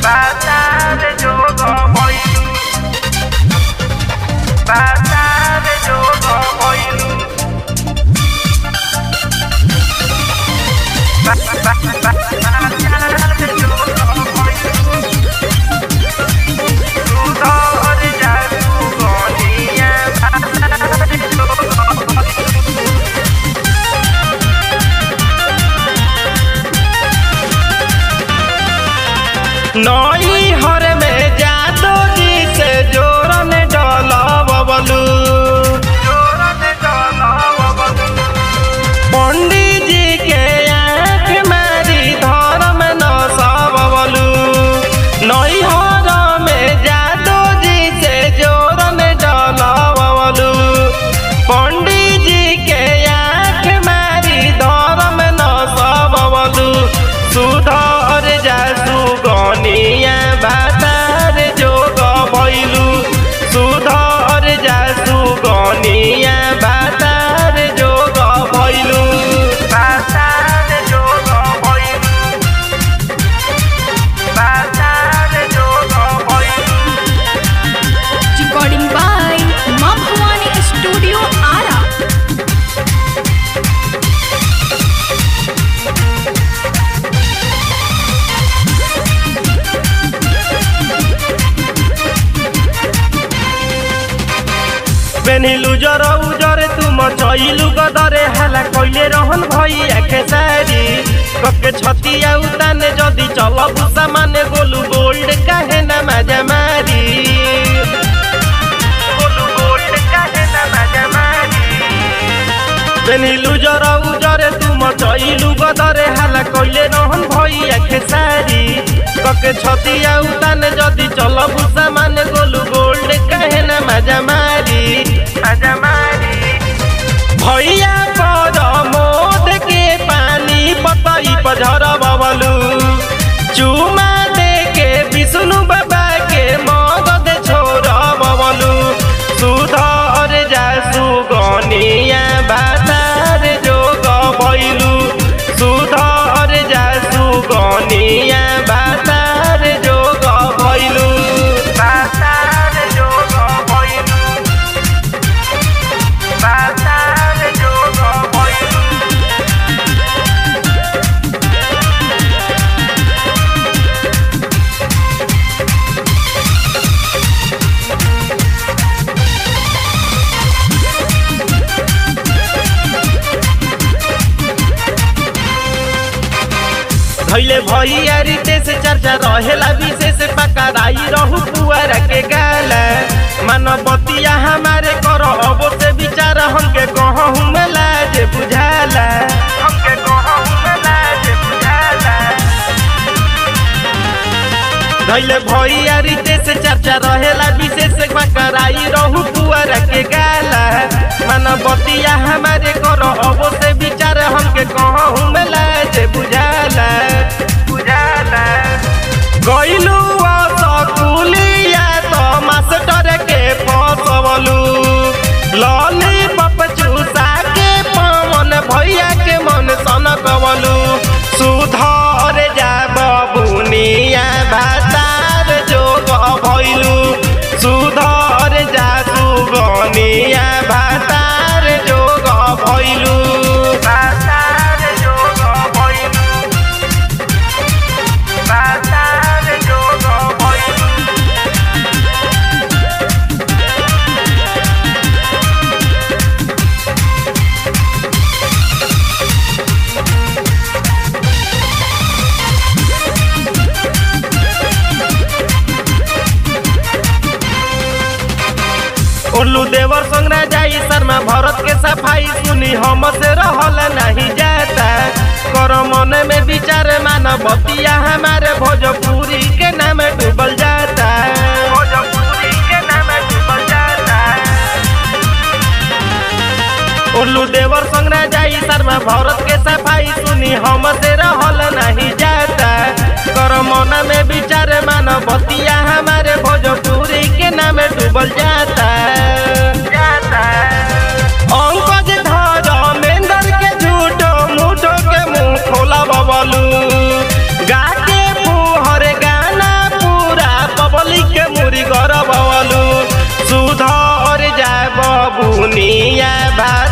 Batalha jogo moilu, batalha jogo moilu, batalha jogo moilu. Tudo já tudo dia, batalha jogo moilu. नई हर में जादू जी से जोरन डला बबलू पंडित जी के आँख मारी धर्म न सबलू नई हर में जादू जी से जोरन डला बबलू पंडित जी के आँख मारी धर्म न सबलू सुधर जासु गनिया बातार जोग भइलु सुधर जासु गनिया बातार जोग भइलु बातार जोग भइलु बातार जोग भइलु। Recording by Mabhuani Studio Ara. बेनिलु जर उजरे तुम चइलु गदरे हाला कइले रहन भइया खेसारी कके छतिया उताने जदी चलबु सामाने गोलु गोल्ड काहे ना मजा मारी गोलु गोल्ड काहे ना मजा मारी बेनिलु जर उजरे तुम चइलु गदरे हाला कइले रहन भइया खेसारी कके छतिया उताने जदी चलबु सामाने गोलु गोल्ड काहे ना मजा मारी भैया पर मोद के पानी पतई पझर बबलू चुमा दे के विष्णु बाबा के मदद छोड़ बबलू सुधर जासु गनिया बातार जोग भइलू सुधर जासु गनिया बातार जोग भइलू बातार जोग भइलू बातार जोग भइलू। धैले भैया रीते से चर्चा रहेला विशेष पकड़ाई रहू पुअर के गाला मानवतिया हमारे करो अब से विचार हमके कहूँ में लाज बुझाला हमके कहूँ में लाज बुझाला धैले भैया रीते से चर्चा रहेला विशेष पकड़ाई रहू पुअर के गाला मानवतिया हमारे करो अब से विचार हमके कहूँ में लाज बुझाला बुझाला गइलू सकुलिया तो मास्टर के फसवलू लॉलीपॉप चूसा के पवन भैया के मन सनकवलू सुधर जा बबुनिया बातार जोग भइलू सुधर जा सुगनिया बातार जोग भइलू बातार जोग भइलू बातार जोग भइलू। उल्लू देवर संगरा जाई शर्मा भरत के सफाई सुनी हम से रहल नहीं जाता कर मन में विचार मानवतिया हमारे भोजपुरी के नाम डूबल जाता भोजपुरी के नाम डूबल जाता उल्लू देवर संगरा जाई शर्मा भरत के सफाई सुनी हम से रहल नहीं जाता कर मन में विचार मानवतिया हमारे भोजपुरी के नाम डूबल जाता अंकज धर्मेंद्र के झूठो मूठो के मुँह खोला बबलू गा के फुहर गाना बुनिया भात